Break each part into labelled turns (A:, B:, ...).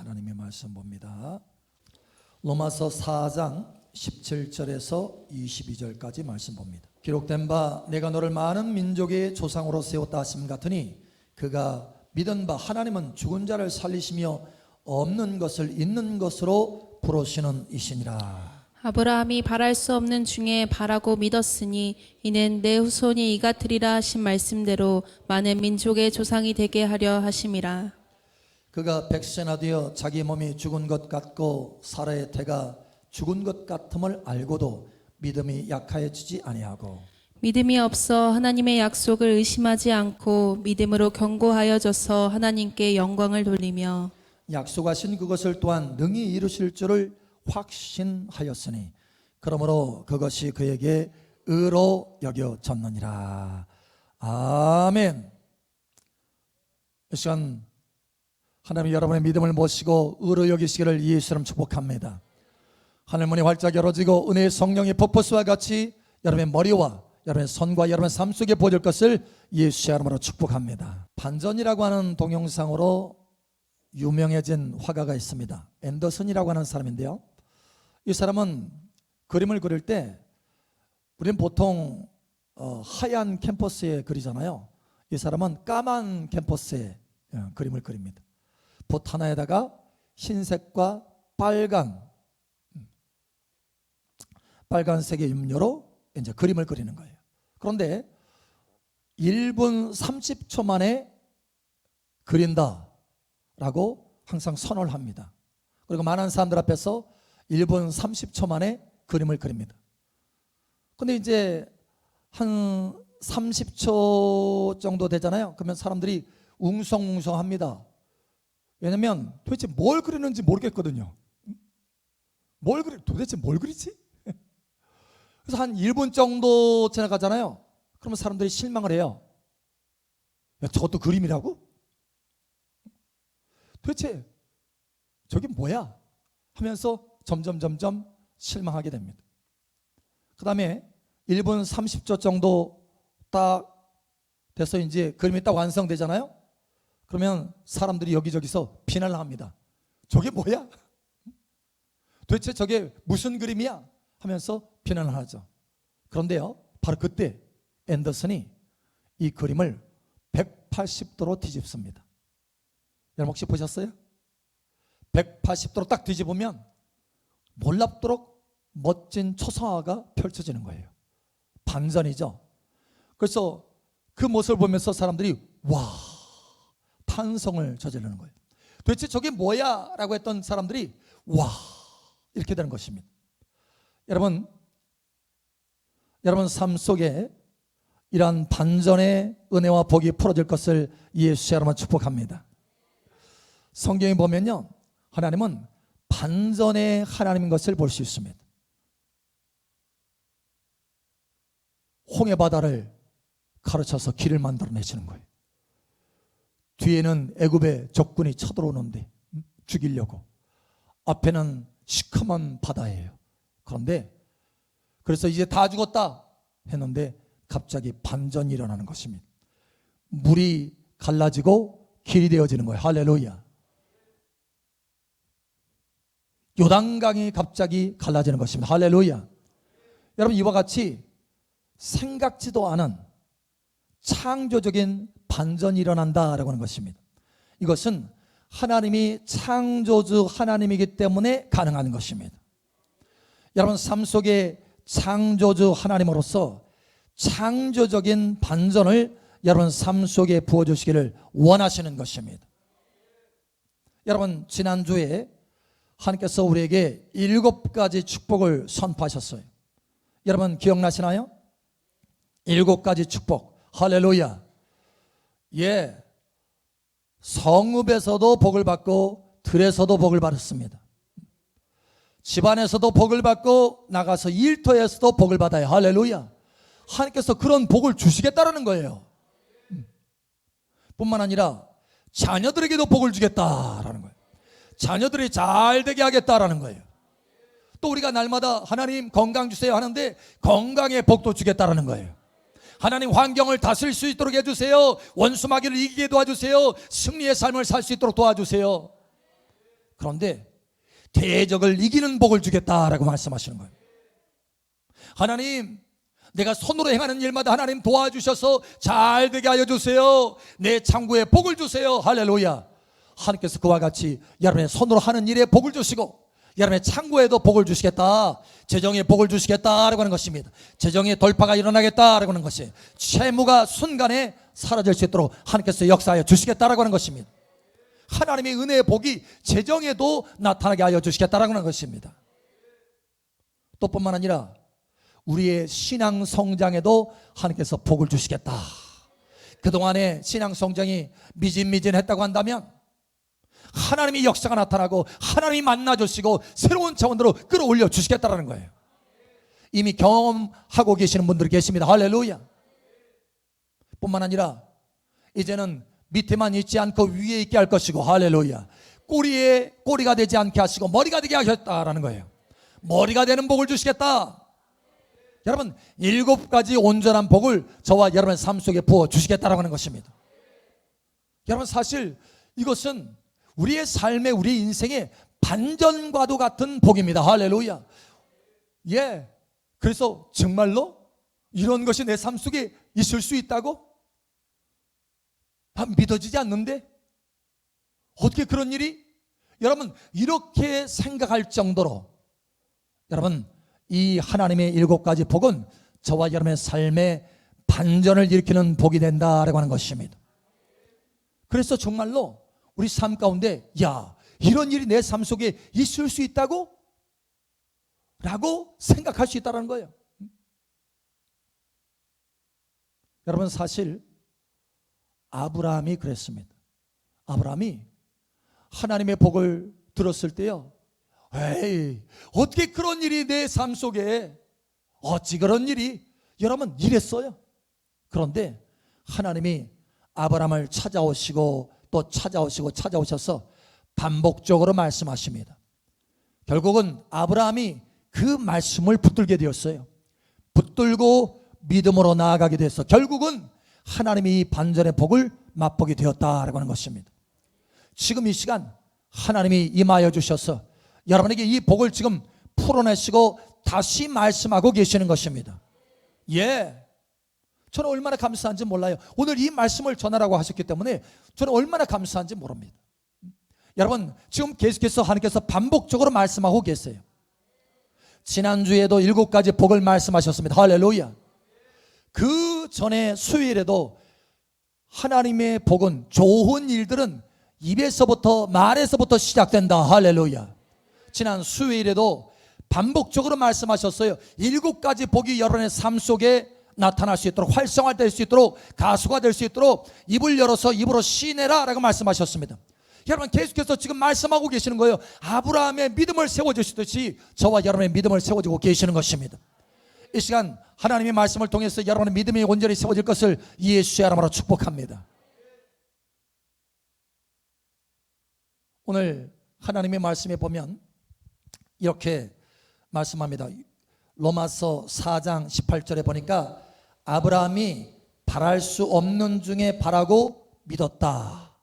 A: 하나님의 말씀 봅니다. 로마서 4장 17절에서 22절까지 말씀 봅니다. 기록된 바 내가 너를 많은 민족의 조상으로 세웠다 하심 같으니 그가 믿은 바 하나님은 죽은 자를 살리시며 없는 것을 있는 것으로 부르시는 이시니라.
B: 아브라함이 바랄 수 없는 중에 바라고 믿었으니 이는 내 후손이 이같으리라 하신 말씀대로 많은 민족의 조상이 되게 하려 하심이라.
A: 그가 백세나 되어 자기 몸이 죽은 것 같고 사라의 태가 죽은 것 같음을 알고도 믿음이 약하여지지 아니하고
B: 믿음이 없어 하나님의 약속을 의심하지 않고 믿음으로 견고하여져서 하나님께 영광을 돌리며
A: 약속하신 그것을 또한 능히 이루실 줄을 확신하였으니 그러므로 그것이 그에게 의로 여겨졌느니라. 아멘. 이 시간 하나님 여러분의 믿음을 모시고 의로 여기시기를 예수님 축복합니다. 하늘문이 활짝 열어지고 은혜의 성령의 폭포수와 같이 여러분의 머리와 여러분의 손과 여러분의 삶 속에 보여줄 것을 예수의 이름으로 축복합니다. 반전이라고 하는 동영상으로 유명해진 화가가 있습니다. 앤더슨이라고 하는 사람인데요, 이 사람은 그림을 그릴 때 우리는 보통 하얀 캔버스에 그리잖아요. 이 사람은 까만 캔버스에 그림을 그립니다. 붓 하나에다가 흰색과 빨간색의 염료로 이제 그림을 그리는 거예요. 그런데 1분 30초 만에 그린다라고 항상 선언을 합니다. 그리고 많은 사람들 앞에서 1분 30초 만에 그림을 그립니다. 근데 이제 한 30초 정도 되잖아요. 그러면 사람들이 웅성웅성합니다. 왜냐면 도대체 뭘 그리는지 모르겠거든요. 도대체 뭘 그리지? 그래서 한 1분 정도 지나가잖아요. 그러면 사람들이 실망을 해요. 야, 저것도 그림이라고? 도대체 저게 뭐야? 하면서 점점 실망하게 됩니다. 그 다음에 1분 30초 정도 딱 돼서 이제 그림이 딱 완성되잖아요. 그러면 사람들이 여기저기서 비난을 합니다. 저게 뭐야? 도대체 저게 무슨 그림이야? 하면서 비난을 하죠. 그런데요, 바로 그때 앤더슨이 이 그림을 180도로 뒤집습니다. 여러분 혹시 보셨어요? 180도로 딱 뒤집으면 놀랍도록 멋진 초상화가 펼쳐지는 거예요. 반전이죠. 그래서 그 모습을 보면서 사람들이 와, 탄성을 저지르는 거예요. 도대체 저게 뭐야? 라고 했던 사람들이 와, 이렇게 되는 것입니다. 여러분 삶 속에 이러한 반전의 은혜와 복이 풀어질 것을 예수의 이름으로 축복합니다. 성경에 보면요, 하나님은 반전의 하나님인 것을 볼 수 있습니다. 홍해 바다를 가르쳐서 길을 만들어내시는 거예요. 뒤에는 애굽의 적군이 쳐들어오는데 죽이려고, 앞에는 시커먼 바다예요. 그런데 그래서 이제 다 죽었다 했는데 갑자기 반전이 일어나는 것입니다. 물이 갈라지고 길이 되어지는 거예요. 할렐루야. 요단강이 갑자기 갈라지는 것입니다. 할렐루야. 여러분, 이와 같이 생각지도 않은 창조적인 반전이 일어난다라고 하는 것입니다. 이것은 하나님이 창조주 하나님이기 때문에 가능한 것입니다. 여러분 삶 속에 창조주 하나님으로서 창조적인 반전을 여러분 삶 속에 부어주시기를 원하시는 것입니다. 여러분 지난주에 하나님께서 우리에게 7가지 축복을 선포하셨어요. 여러분 기억나시나요? 7가지 축복. 할렐루야. 예, 성읍에서도 복을 받고 들에서도 복을 받았습니다. 집안에서도 복을 받고 나가서 일터에서도 복을 받아요. 할렐루야. 하나님께서 그런 복을 주시겠다라는 거예요. 뿐만 아니라 자녀들에게도 복을 주겠다라는 거예요. 자녀들이 잘 되게 하겠다라는 거예요. 또 우리가 날마다 하나님 건강 주세요 하는데 건강의 복도 주겠다라는 거예요. 하나님 환경을 다스릴 수 있도록 해주세요. 원수 마귀를 이기게 도와주세요. 승리의 삶을 살 수 있도록 도와주세요. 그런데 대적을 이기는 복을 주겠다라고 말씀하시는 거예요. 하나님, 내가 손으로 행하는 일마다 하나님 도와주셔서 잘 되게 하여 주세요. 내 창고에 복을 주세요. 할렐루야. 하나님께서 그와 같이 여러분의 손으로 하는 일에 복을 주시고 여러분의 창고에도 복을 주시겠다. 재정에 복을 주시겠다라고 하는 것입니다. 재정의 돌파가 일어나겠다라고 하는 것이, 채무가 순간에 사라질 수 있도록 하나님께서 역사하여 주시겠다라고 하는 것입니다. 하나님의 은혜의 복이 재정에도 나타나게 하여 주시겠다라고 하는 것입니다. 또 뿐만 아니라 우리의 신앙 성장에도 하나님께서 복을 주시겠다. 그동안의 신앙 성장이 미진미진했다고 한다면 하나님의 역사가 나타나고 하나님이 만나주시고 새로운 차원으로 끌어올려 주시겠다라는 거예요. 이미 경험하고 계시는 분들이 계십니다. 할렐루야. 뿐만 아니라 이제는 밑에만 있지 않고 위에 있게 할 것이고, 할렐루야. 꼬리에 꼬리가 되지 않게 하시고 머리가 되게 하셨다라는 거예요. 머리가 되는 복을 주시겠다. 여러분, 7가지 온전한 복을 저와 여러분의 삶 속에 부어 주시겠다라고 하는 것입니다. 여러분, 사실 이것은 우리의 삶에, 우리의 인생의 반전과도 같은 복입니다. 할렐루야. 예. 그래서 정말로 이런 것이 내 삶 속에 있을 수 있다고? 믿어지지 않는데? 어떻게 그런 일이? 여러분, 이렇게 생각할 정도로 여러분, 이 하나님의 7가지 복은 저와 여러분의 삶에 반전을 일으키는 복이 된다라고 하는 것입니다. 그래서 정말로 우리 삶 가운데, 야, 이런 일이 내 삶 속에 있을 수 있다고? 라고 생각할 수 있다는 거예요. 여러분, 사실 아브라함이 그랬습니다. 아브라함이 하나님의 복을 들었을 때요, 에이, 어떻게 그런 일이 내 삶 속에, 어찌 그런 일이, 여러분, 이랬어요. 그런데 하나님이 아브라함을 찾아오시고 또 찾아오셔서 반복적으로 말씀하십니다. 결국은 아브라함이 그 말씀을 붙들게 되었어요. 붙들고 믿음으로 나아가게 돼서 결국은 하나님이 이 반전의 복을 맛보게 되었다라고 하는 것입니다. 지금 이 시간 하나님이 임하여 주셔서 여러분에게 이 복을 지금 풀어내시고 다시 말씀하고 계시는 것입니다. 예, 저는 얼마나 감사한지 몰라요. 오늘 이 말씀을 전하라고 하셨기 때문에 저는 얼마나 감사한지 모릅니다. 여러분, 지금 계속해서 하나님께서 반복적으로 말씀하고 계세요. 지난주에도 7가지 복을 말씀하셨습니다. 할렐루야. 그 전에 수요일에도 하나님의 복은, 좋은 일들은 입에서부터, 말에서부터 시작된다. 할렐루야. 지난 수요일에도 반복적으로 말씀하셨어요. 7가지 복이 여러분의 삶 속에 나타날 수 있도록, 활성화될 수 있도록, 가수가 될 수 있도록 입을 열어서 입으로 시내라 라고 말씀하셨습니다. 여러분, 계속해서 지금 말씀하고 계시는 거예요. 아브라함의 믿음을 세워주시듯이 저와 여러분의 믿음을 세워주고 계시는 것입니다. 이 시간 하나님의 말씀을 통해서 여러분의 믿음이 온전히 세워질 것을 예수의 이름으로 축복합니다. 오늘 하나님의 말씀에 보면 이렇게 말씀합니다. 로마서 4장 18절에 보니까 아브라함이 바랄 수 없는 중에 바라고 믿었다.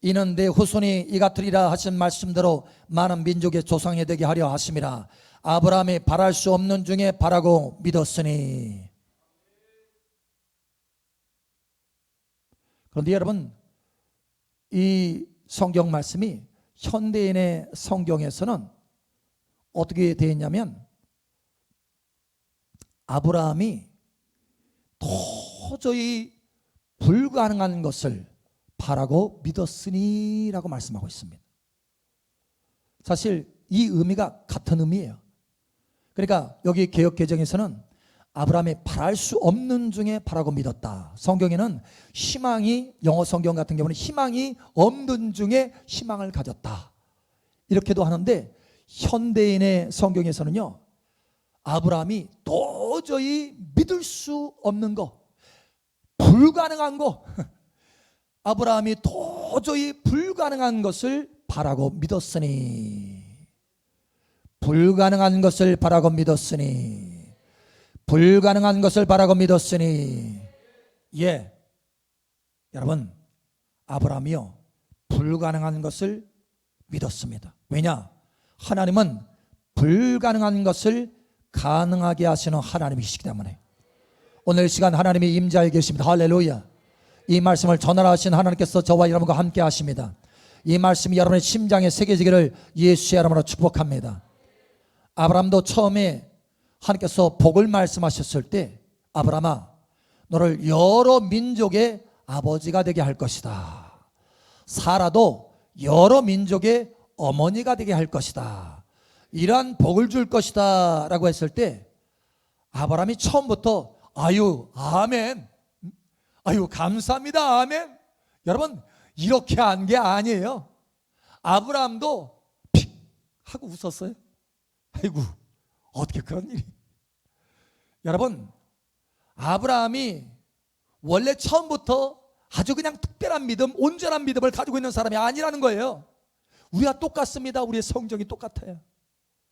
A: 이는 내 후손이 이같으리라 하신 말씀대로 많은 민족의 조상이 되게 하려 하심이라. 아브라함이 바랄 수 없는 중에 바라고 믿었으니. 그런데 여러분, 이 성경 말씀이 현대인의 성경에서는 어떻게 되어 있냐면, 아브라함이 도저히 불가능한 것을 바라고 믿었으니 라고 말씀하고 있습니다. 사실 이 의미가 같은 의미예요. 그러니까 여기 개역개정에서는 아브라함이 바랄 수 없는 중에 바라고 믿었다. 성경에는 희망이, 영어 성경 같은 경우는 희망이 없는 중에 희망을 가졌다, 이렇게도 하는데, 현대인의 성경에서는요, 아브라함이 도저히 믿을 수 없는 거, 불가능한 거, 아브라함이 도저히 불가능한 것을 바라고 믿었으니, 불가능한 것을 바라고 믿었으니, 불가능한 것을 바라고 믿었으니. 예, 여러분, 아브라함이요, 불가능한 것을 믿었습니다. 왜냐? 하나님은 불가능한 것을 가능하게 하시는 하나님이시기 때문에. 오늘 시간 하나님이 임재하여 계십니다. 할렐루야. 이 말씀을 전하신 하나님께서 저와 여러분과 함께 하십니다. 이 말씀이 여러분의 심장에 새겨지기를 예수의 이름으로 축복합니다. 아브라함도 처음에 하나님께서 복을 말씀하셨을 때, 아브라함아, 너를 여러 민족의 아버지가 되게 할 것이다. 사라도 여러 민족의 어머니가 되게 할 것이다. 이러한 복을 줄 것이다 라고 했을 때 아브라함이 처음부터 아유 아멘, 아유 감사합니다, 아멘. 여러분, 이렇게 한 게 아니에요. 아브라함도 픽 하고 웃었어요. 아이고, 어떻게 그런 일이. 여러분, 아브라함이 원래 처음부터 아주 그냥 특별한 믿음, 온전한 믿음을 가지고 있는 사람이 아니라는 거예요. 우리가 똑같습니다. 우리의 성정이 똑같아요.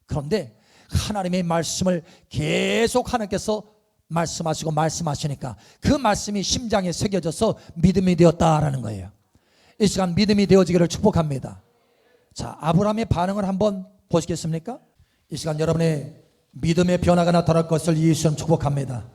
A: 그런데 하나님의 말씀을 계속 하나님께서 말씀하시니까 그 말씀이 심장에 새겨져서 믿음이 되었다라는 거예요. 이 시간 믿음이 되어지기를 축복합니다. 자, 아브라함의 반응을 한번 보시겠습니까? 이 시간 여러분의 믿음의 변화가 나타날 것을 예수님 축복합니다.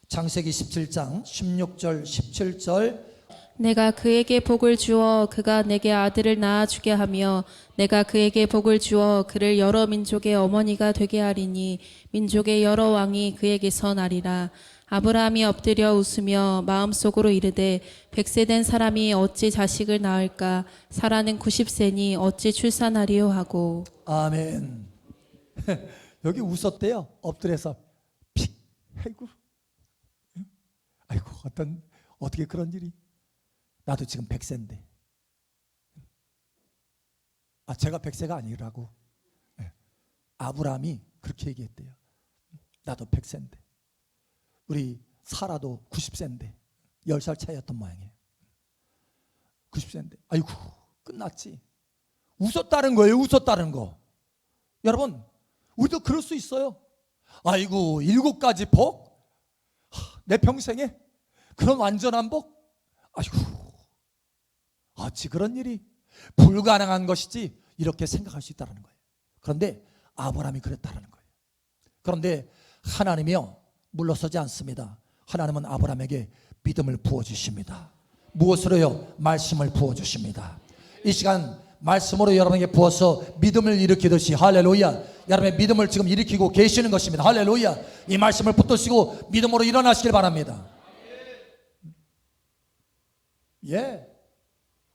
A: 창세기 17장 16절 17절
B: 내가 그에게 복을 주어 그가 내게 아들을 낳아주게 하며 내가 그에게 복을 주어 그를 여러 민족의 어머니가 되게 하리니 민족의 여러 왕이 그에게서 나리라. 아브라함이 엎드려 웃으며 마음속으로 이르되 100세 된 사람이 어찌 자식을 낳을까? 사라는 90세니 어찌 출산하리요 하고.
A: 아멘. 여기 웃었대요. 엎드려서 픽. 아이고 어떻게 그런 일이. 나도 지금 100세인데. 제가 100세가 아니라고. 아브라함이 그렇게 얘기했대요. 나도 100세인데. 우리 사라도 90세인데 10살 차이였던 모양이에요. 90세인데 아이고 끝났지. 웃었다는 거예요. 웃었다는 거. 여러분, 우리도 그럴 수 있어요. 아이고 7가지 복? 내 평생에 그런 완전한 복? 아이고 어찌 그런 일이. 불가능한 것이지 이렇게 생각할 수 있다는 거예요. 그런데 아브라함이 그랬다는 거예요. 그런데 하나님이요 물러서지 않습니다. 하나님은 아브라함에게 믿음을 부어주십니다. 무엇으로요? 말씀을 부어주십니다. 이 시간 말씀으로 여러분에게 부어서 믿음을 일으키듯이 할렐루야, 여러분의 믿음을 지금 일으키고 계시는 것입니다. 할렐루야. 이 말씀을 붙드시고 믿음으로 일어나시길 바랍니다. 예,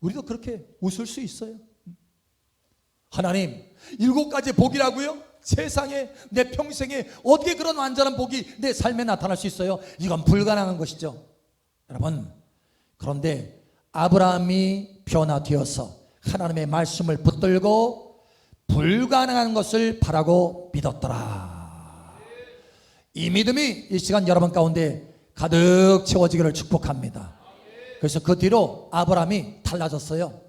A: 우리도 그렇게 웃을 수 있어요. 하나님 7가지 복이라고요? 세상에 내 평생에 어떻게 그런 완전한 복이 내 삶에 나타날 수 있어요? 이건 불가능한 것이죠. 여러분, 그런데 아브라함이 변화되어서 하나님의 말씀을 붙들고 불가능한 것을 바라고 믿었더라. 이 믿음이 이 시간 여러분 가운데 가득 채워지기를 축복합니다. 그래서 그 뒤로 아브라함이 달라졌어요.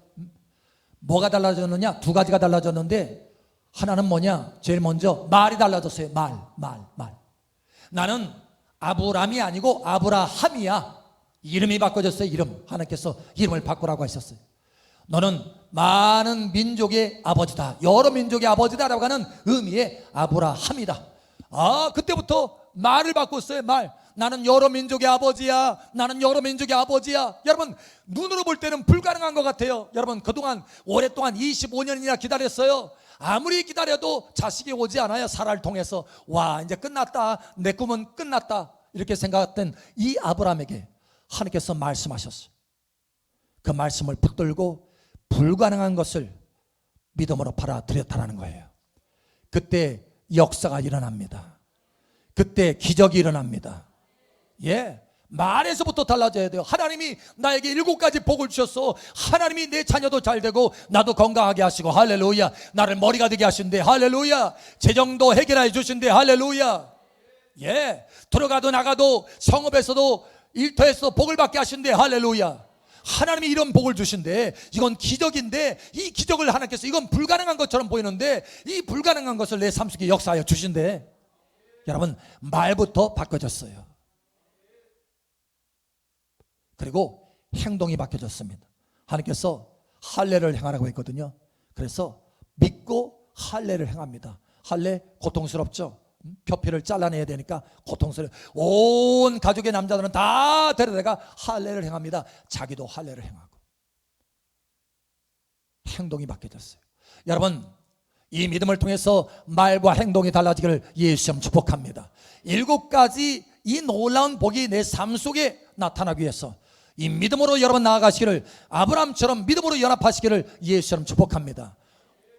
A: 뭐가 달라졌느냐? 2가지가 달라졌는데 하나는 뭐냐? 제일 먼저 말이 달라졌어요. 말. 나는 아브라함이 아니고 아브라함이야. 이름이 바꿔졌어요. 이름. 하나님께서 이름을 바꾸라고 하셨어요. 너는 많은 민족의 아버지다. 여러 민족의 아버지다라고 하는 의미의 아브라함이다. 그때부터 말을 바꿨어요. 말. 나는 여러 민족의 아버지야. 나는 여러 민족의 아버지야. 여러분, 눈으로 볼 때는 불가능한 것 같아요. 여러분, 그동안 오랫동안 25년이나 기다렸어요. 아무리 기다려도 자식이 오지 않아요. 사라를 통해서. 와, 이제 끝났다. 내 꿈은 끝났다. 이렇게 생각했던 이 아브라함에게 하나님께서 말씀하셨어요. 그 말씀을 붙들고 불가능한 것을 믿음으로 받아들였다는 거예요. 그때 역사가 일어납니다. 그때 기적이 일어납니다. 예, 말에서부터 달라져야 돼요. 하나님이 나에게 7가지 복을 주셨어. 하나님이 내 자녀도 잘 되고 나도 건강하게 하시고 할렐루야. 나를 머리가 되게 하신대. 할렐루야. 재정도 해결해 주신대. 할렐루야. 예, 들어가도 나가도 성읍에서도 일터에서 복을 받게 하신대. 할렐루야. 하나님이 이런 복을 주신대. 이건 기적인데 이 기적을 하나님께서 이건 불가능한 것처럼 보이는데 이 불가능한 것을 내 삶 속에 역사하여 주신대. 여러분, 말부터 바꿔졌어요. 그리고 행동이 바뀌어졌습니다. 하나님께서 할례를 행하라고 했거든요. 그래서 믿고 할례를 행합니다. 할례 고통스럽죠. 표피를 잘라내야 되니까 고통스러워요. 온 가족의 남자들은 다 데려다가 할례를 행합니다. 자기도 할례를 행하고 행동이 바뀌어졌어요. 여러분, 이 믿음을 통해서 말과 행동이 달라지기를 예수님 축복합니다. 7가지 이 놀라운 복이 내 삶 속에 나타나기 위해서 이 믿음으로 여러분 나아가시기를, 아브라함처럼 믿음으로 연합하시기를 예수님 축복합니다.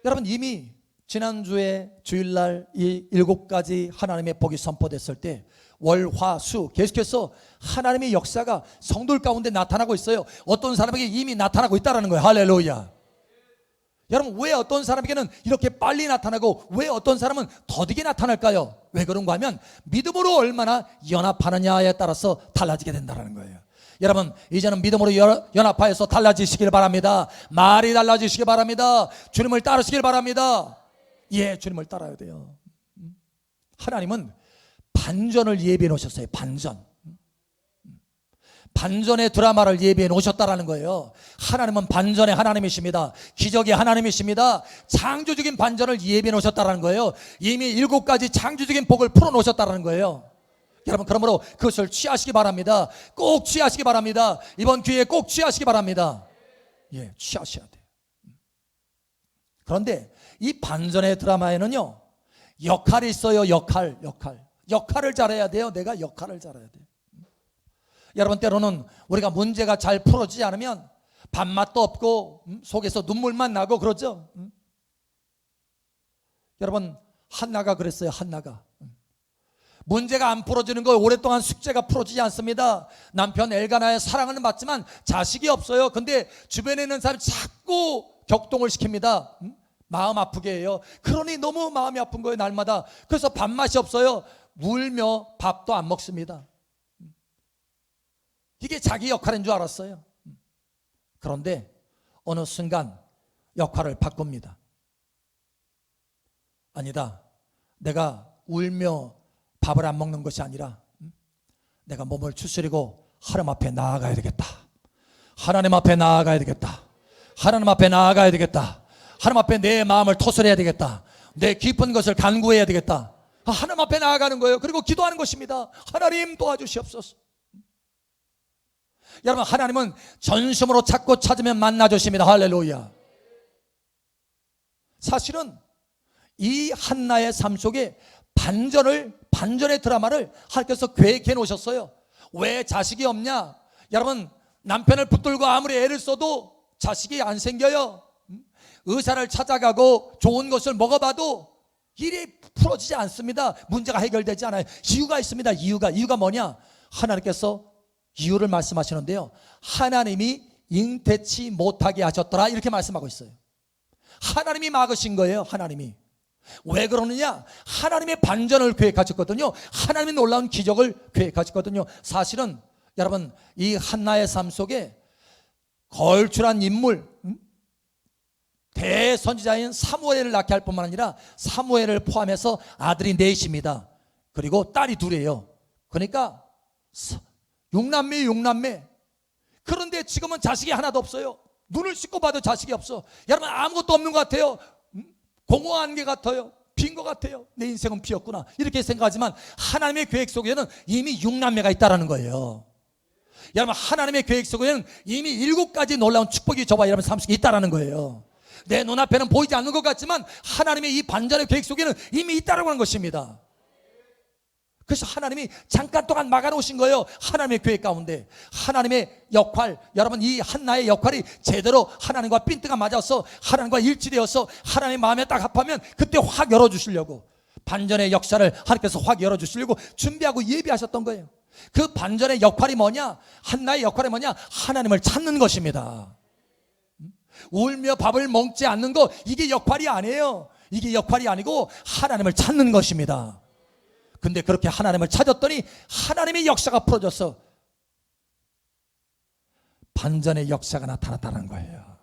A: 여러분, 이미 지난주에 주일날 이 7가지 하나님의 복이 선포됐을 때 월, 화, 수 계속해서 하나님의 역사가 성도들 가운데 나타나고 있어요. 어떤 사람에게 이미 나타나고 있다는 거예요. 할렐루야. 여러분, 왜 어떤 사람에게는 이렇게 빨리 나타나고 왜 어떤 사람은 더디게 나타날까요? 왜 그런가 하면 믿음으로 얼마나 연합하느냐에 따라서 달라지게 된다는 거예요. 여러분, 이제는 믿음으로 연합하여서 달라지시길 바랍니다. 말이 달라지시길 바랍니다. 주님을 따르시길 바랍니다. 예, 주님을 따라야 돼요. 하나님은 반전을 예비해 놓으셨어요. 반전의 드라마를 예비해 놓으셨다라는 거예요. 하나님은 반전의 하나님이십니다. 기적의 하나님이십니다. 창조적인 반전을 예비해 놓으셨다라는 거예요. 이미 7가지 창조적인 복을 풀어 놓으셨다라는 거예요. 여러분, 그러므로 그것을 취하시기 바랍니다. 꼭 취하시기 바랍니다. 이번 기회에 꼭 취하시기 바랍니다. 예, 취하셔야 돼요. 그런데 이 반전의 드라마에는요, 역할이 있어요. 역할을 잘해야 돼요. 내가 역할을 잘해야 돼요. 여러분, 때로는 우리가 문제가 잘 풀어지지 않으면 밥맛도 없고 속에서 눈물만 나고 그러죠. 여러분, 한나가 그랬어요. 한나가 문제가 안 풀어지는 거, 오랫동안 숙제가 풀어지지 않습니다. 남편 엘가나의 사랑은 받지만 자식이 없어요. 근데 주변에 있는 사람이 자꾸 격동을 시킵니다. 마음 아프게 해요. 그러니 너무 마음이 아픈 거예요, 날마다. 그래서 밥맛이 없어요. 울며 밥도 안 먹습니다. 이게 자기 역할인 줄 알았어요. 그런데 어느 순간 역할을 바꿉니다. 아니다, 내가 울며 밥을 안 먹는 것이 아니라 내가 몸을 추스리고 하나님 앞에 나아가야 되겠다. 하나님 앞에 나아가야 되겠다. 하나님 앞에 나아가야 되겠다. 하나님 앞에 내 마음을 토설해야 되겠다. 내 깊은 것을 간구해야 되겠다. 하나님 앞에 나아가는 거예요. 그리고 기도하는 것입니다. 하나님 도와주시옵소서. 여러분, 하나님은 전심으로 찾고 찾으면 만나주십니다. 할렐루야. 사실은 이 한나의 삶 속에 반전의 드라마를 하나님께서 계획해 놓으셨어요. 왜 자식이 없냐? 여러분, 남편을 붙들고 아무리 애를 써도 자식이 안 생겨요. 의사를 찾아가고 좋은 것을 먹어봐도 일이 풀어지지 않습니다. 문제가 해결되지 않아요. 이유가 있습니다. 이유가 뭐냐? 하나님께서 이유를 말씀하시는데요, 하나님이 잉태치 못하게 하셨더라, 이렇게 말씀하고 있어요. 하나님이 막으신 거예요. 하나님이. 왜 그러느냐? 하나님의 반전을 계획하셨거든요. 하나님의 놀라운 기적을 계획하셨거든요. 사실은 여러분, 이 한나의 삶 속에 걸출한 인물, 대선지자인 사무엘을 낳게 할 뿐만 아니라 사무엘을 포함해서 아들이 4입니다. 그리고 딸이 2이에요. 그러니까 6남매. 그런데 지금은 자식이 하나도 없어요. 눈을 씻고 봐도 자식이 없어. 여러분, 아무것도 없는 것 같아요. 공허한 게 같아요. 빈 것 같아요. 내 인생은 비었구나, 이렇게 생각하지만 하나님의 계획 속에는 이미 6남매가 있다는 거예요. 여러분, 하나님의 계획 속에는 이미 7가지 놀라운 축복이 저와 여러분 삶 속에 있다는 거예요. 내 눈앞에는 보이지 않는 것 같지만 하나님의 이 반전의 계획 속에는 이미 있다라고 하는 것입니다. 그래서 하나님이 잠깐 동안 막아놓으신 거예요. 하나님의 계획 가운데 하나님의 역할, 여러분, 이 한나의 역할이 제대로 하나님과 핀트가 맞아서 하나님과 일치되어서 하나님의 마음에 딱 합하면 그때 확 열어주시려고, 반전의 역사를 하나님께서 확 열어주시려고 준비하고 예비하셨던 거예요. 그 반전의 역할이 뭐냐? 한나의 역할이 뭐냐? 하나님을 찾는 것입니다. 울며 밥을 먹지 않는 거, 이게 역할이 아니에요. 이게 역할이 아니고 하나님을 찾는 것입니다. 근데 그렇게 하나님을 찾았더니 하나님의 역사가 풀어져서 반전의 역사가 나타났다는 거예요.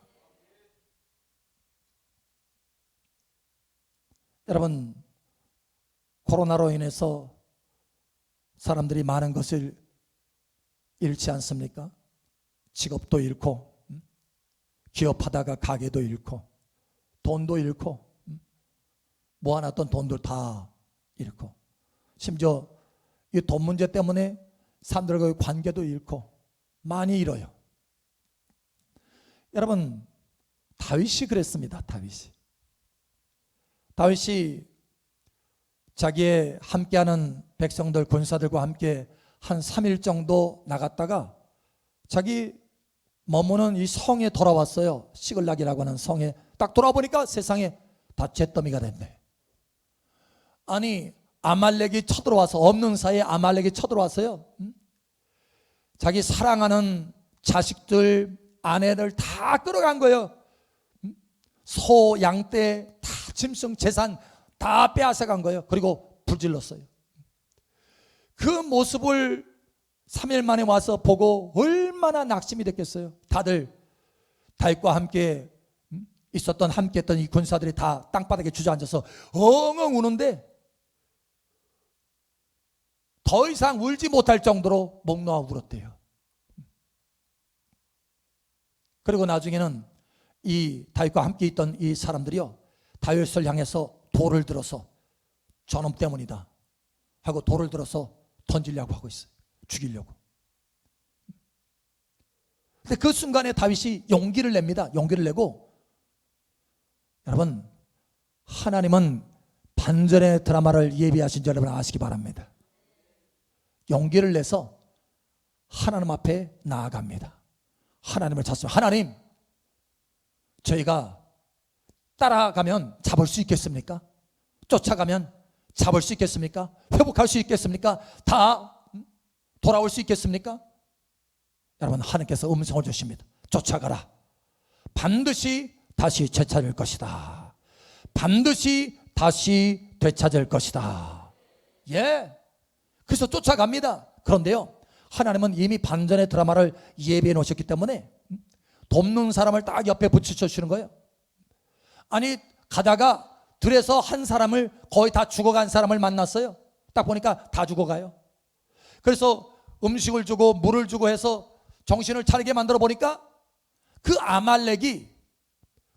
A: 여러분, 코로나로 인해서 사람들이 많은 것을 잃지 않습니까? 직업도 잃고 기업하다가 가게도 잃고 돈도 잃고 모아놨던 돈들 다 잃고 심지어 이 돈 문제 때문에 사람들과의 관계도 잃고 많이 잃어요. 여러분, 다윗이 그랬습니다. 다윗이 자기의 함께하는 백성들 군사들과 함께 한 3일 정도 나갔다가 자기 머무는 이 성에 돌아왔어요. 시글락이라고 하는 성에 딱 돌아보니까 세상에 다 잿더미가 됐네. 아니, 아말렉이 쳐들어와서, 없는 사이에 아말렉이 쳐들어왔어요. 자기 사랑하는 자식들, 아내들 다 끌어간 거예요. 소, 양떼, 다 짐승, 재산 다 빼앗아간 거예요. 그리고 불질렀어요. 그 모습을 3일 만에 와서 보고 얼마나 낙심이 됐겠어요. 다들 다윗과 함께 있었던, 함께 했던 이 군사들이 다 땅바닥에 주저앉아서 엉엉 우는데 더 이상 울지 못할 정도로 목 놓아 울었대요. 그리고 나중에는 이 다윗과 함께 있던 이 사람들이요, 다윗을 향해서 돌을 들어서 저놈 때문이다 하고 돌을 들어서 던지려고 하고 있어요. 죽이려고. 근데 그 순간에 다윗이 용기를 냅니다. 용기를 내고, 여러분, 하나님은 반전의 드라마를 예비하신 줄 여러분 아시기 바랍니다. 용기를 내서 하나님 앞에 나아갑니다. 하나님을 찾습니다. 하나님, 저희가 따라가면 잡을 수 있겠습니까? 쫓아가면 잡을 수 있겠습니까? 회복할 수 있겠습니까? 다 돌아올 수 있겠습니까? 여러분, 하나님께서 음성을 주십니다. 쫓아가라. 반드시 다시 되찾을 것이다. 반드시 다시 되찾을 것이다. 예. 그래서 쫓아갑니다. 그런데요, 하나님은 이미 반전의 드라마를 예비해 놓으셨기 때문에 돕는 사람을 딱 옆에 붙여주시는 거예요. 아니, 가다가 들에서 한 사람을, 거의 다 죽어간 사람을 만났어요. 딱 보니까 다 죽어가요. 그래서 음식을 주고 물을 주고 해서 정신을 차리게 만들어 보니까 그 아말렉이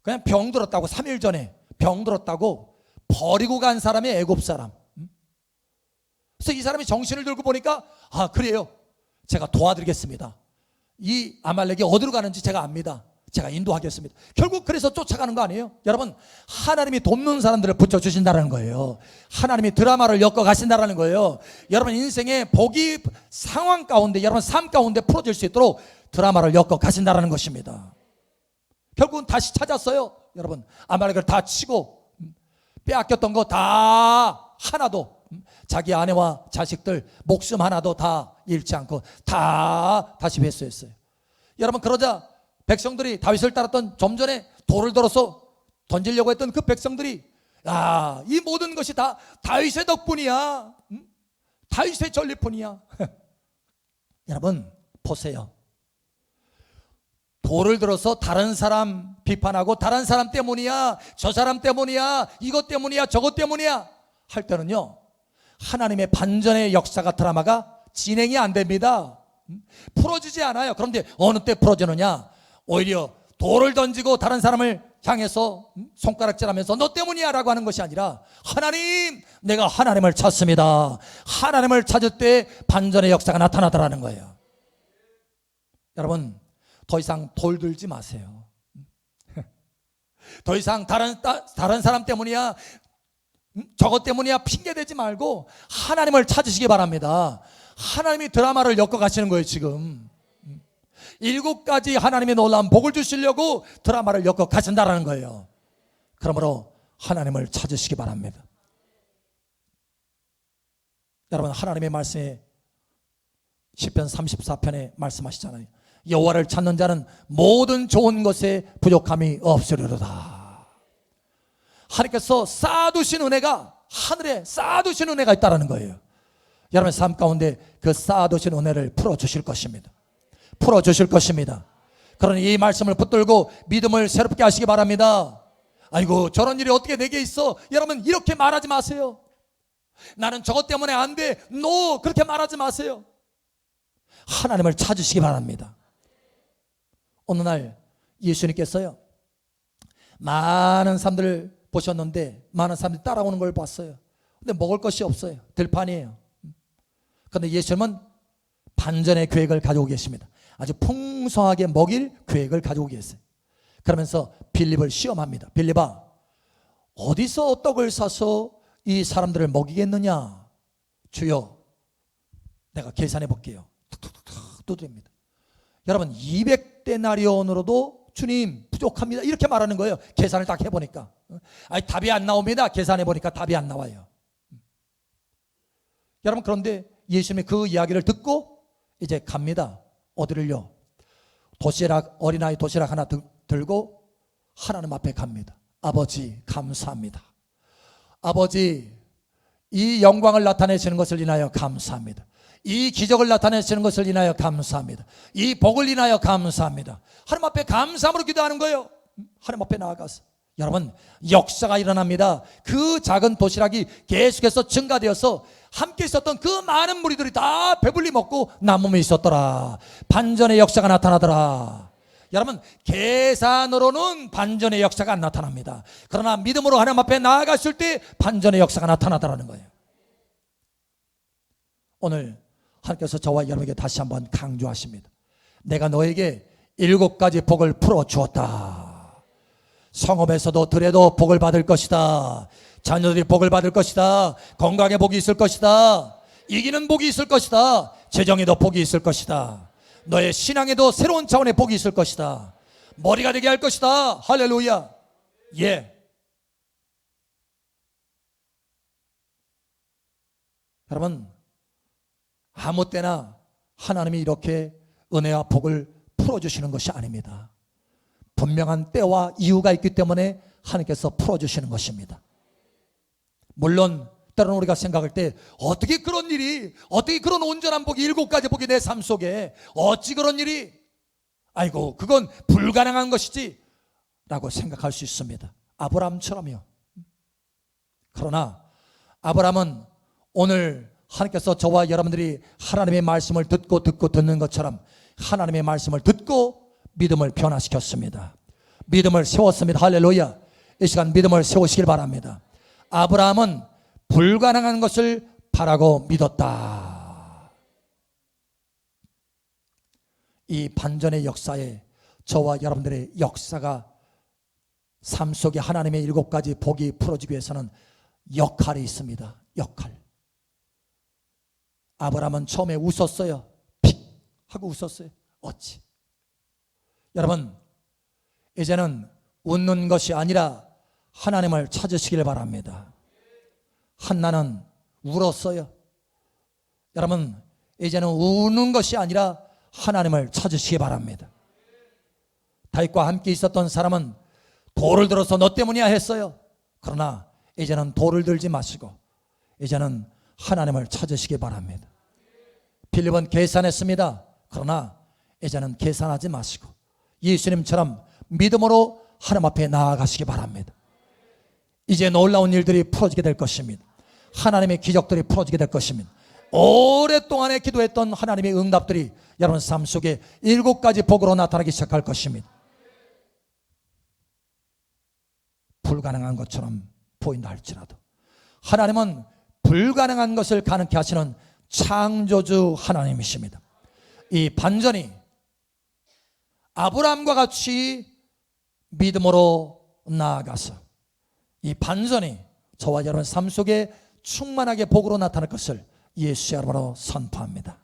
A: 그냥 병들었다고, 3일 전에 병들었다고 버리고 간 사람이 애굽 사람. 그래서 이 사람이 정신을 들고 보니까, 아, 그래요, 제가 도와드리겠습니다. 이 아말렉이 어디로 가는지 제가 압니다. 제가 인도하겠습니다. 결국 그래서 쫓아가는 거 아니에요? 여러분, 하나님이 돕는 사람들을 붙여주신다는 거예요. 하나님이 드라마를 엮어 가신다는 거예요. 여러분 인생의 복이 상황 가운데, 여러분 삶 가운데 풀어질 수 있도록 드라마를 엮어 가신다는 것입니다. 결국은 다시 찾았어요. 여러분, 아말렉을 다 치고 빼앗겼던 거 다 하나도, 자기 아내와 자식들 목숨 하나도 다 잃지 않고 다 다시 회수했어요. 여러분, 그러자 백성들이, 다윗을 따랐던, 좀 전에 돌을 들어서 던지려고 했던 그 백성들이, 야, 이 모든 것이 다 다윗의 덕분이야. 다윗의 전리품이야. 여러분 보세요. 돌을 들어서 다른 사람 비판하고, 다른 사람 때문이야, 저 사람 때문이야, 이것 때문이야, 저것 때문이야 할 때는요, 하나님의 반전의 역사가, 드라마가 진행이 안 됩니다. 풀어지지 않아요. 그런데 어느 때 풀어지느냐? 오히려 돌을 던지고 다른 사람을 향해서 손가락질하면서 너 때문이야 라고 하는 것이 아니라, 하나님, 내가 하나님을 찾습니다. 하나님을 찾을 때 반전의 역사가 나타나더라는 거예요. 여러분, 더 이상 돌 들지 마세요. 더 이상 다른 사람 때문이야, 저것 때문이야 핑계대지 말고 하나님을 찾으시기 바랍니다. 하나님이 드라마를 엮어 가시는 거예요. 지금 7가지 하나님의 놀라운 복을 주시려고 드라마를 엮어 가신다라는 거예요. 그러므로 하나님을 찾으시기 바랍니다. 여러분, 하나님의 말씀에 시편 34편에 말씀하시잖아요. 여호와를 찾는 자는 모든 좋은 것에 부족함이 없으리로다. 하나님께서 쌓아두신 은혜가, 하늘에 쌓아두신 은혜가 있다는 거예요. 여러분의 삶 가운데 그 쌓아두신 은혜를 풀어주실 것입니다. 풀어주실 것입니다. 그러니 이 말씀을 붙들고 믿음을 새롭게 하시기 바랍니다. 아이고, 저런 일이 어떻게 내게 있어? 여러분, 이렇게 말하지 마세요. 나는 저것 때문에 안 돼, 노, 그렇게 말하지 마세요. 하나님을 찾으시기 바랍니다. 어느 날 예수님께서요, 많은 사람들을 보셨는데 많은 사람들이 따라오는 걸 봤어요. 근데 먹을 것이 없어요. 들판이에요. 그런데 예수님은 반전의 계획을 가지고 계십니다. 아주 풍성하게 먹일 계획을 가지고 계세요. 그러면서 빌립을 시험합니다. 빌립아, 어디서 떡을 사서 이 사람들을 먹이겠느냐? 주여, 내가 계산해 볼게요. 툭툭툭 두드립니다. 여러분, 200데나리온으로도 주님 부족합니다, 이렇게 말하는 거예요. 계산을 딱 해보니까. 아니, 답이 안 나옵니다. 계산해 보니까 답이 안 나와요. 여러분, 그런데 예수님이 그 이야기를 듣고 이제 갑니다. 어디를요? 도시락, 어린아이 도시락 하나 들고 하나님 앞에 갑니다. 아버지, 감사합니다. 아버지, 이 영광을 나타내시는 것을 인하여 감사합니다. 이 기적을 나타내시는 것을 인하여 감사합니다. 이 복을 인하여 감사합니다. 하나님 앞에 감사함으로 기도하는 거예요. 하나님 앞에 나아가서. 여러분, 역사가 일어납니다. 그 작은 도시락이 계속해서 증가되어서 함께 있었던 그 많은 무리들이 다 배불리 먹고 남음이 있었더라. 반전의 역사가 나타나더라. 여러분, 계산으로는 반전의 역사가 안 나타납니다. 그러나 믿음으로 하나님 앞에 나아갔을 때 반전의 역사가 나타나더라는 거예요. 오늘 하나님께서 저와 여러분에게 다시 한번 강조하십니다. 내가 너에게 7가지 복을 풀어주었다. 성읍에서도 들에도 복을 받을 것이다. 자녀들이 복을 받을 것이다. 건강에 복이 있을 것이다. 이기는 복이 있을 것이다. 재정에도 복이 있을 것이다. 너의 신앙에도 새로운 차원의 복이 있을 것이다. 머리가 되게 할 것이다. 할렐루야. 예. 여러분, 아무 때나 하나님이 이렇게 은혜와 복을 풀어주시는 것이 아닙니다. 분명한 때와 이유가 있기 때문에 하나님께서 풀어주시는 것입니다. 물론 때로는 우리가 생각할 때 어떻게 그런 일이, 어떻게 그런 온전한 복이 7가지 복이 내 삶 속에 어찌 그런 일이, 아이고 그건 불가능한 것이지 라고 생각할 수 있습니다. 아브라함처럼요. 그러나 아브라함은 오늘 하나님께서 저와 여러분들이 하나님의 말씀을 듣고 듣는 것처럼 하나님의 말씀을 듣고 믿음을 변화시켰습니다. 믿음을 세웠습니다. 할렐루야. 이 시간 믿음을 세우시길 바랍니다. 아브라함은 불가능한 것을 바라고 믿었다. 이 반전의 역사에 저와 여러분들의 역사가 삶 속에 하나님의 7가지 복이 풀어지기 위해서는 역할이 있습니다. 역할. 아브라함은 처음에 웃었어요. 픽 하고 웃었어요. 어찌. 여러분, 이제는 웃는 것이 아니라 하나님을 찾으시길 바랍니다. 한나는 울었어요. 여러분, 이제는 우는 것이 아니라 하나님을 찾으시기 바랍니다. 다윗과 함께 있었던 사람은 돌을 들어서 너 때문이야 했어요. 그러나 이제는 돌을 들지 마시고 이제는 하나님을 찾으시기 바랍니다. 빌립은 계산했습니다. 그러나 이제는 계산하지 마시고 예수님처럼 믿음으로 하나님 앞에 나아가시기 바랍니다. 이제 놀라운 일들이 풀어지게 될 것입니다. 하나님의 기적들이 풀어지게 될 것입니다. 오랫동안에 기도했던 하나님의 응답들이 여러분 삶 속에 7가지 복으로 나타나기 시작할 것입니다. 불가능한 것처럼 보인다 할지라도 하나님은 불가능한 것을 가능케 하시는 창조주 하나님이십니다. 이 반전이 아브라함과 같이 믿음으로 나아가서 이 반전이 저와 여러분 삶 속에 충만하게 복으로 나타날 것을 예수의 이름으로 선포합니다.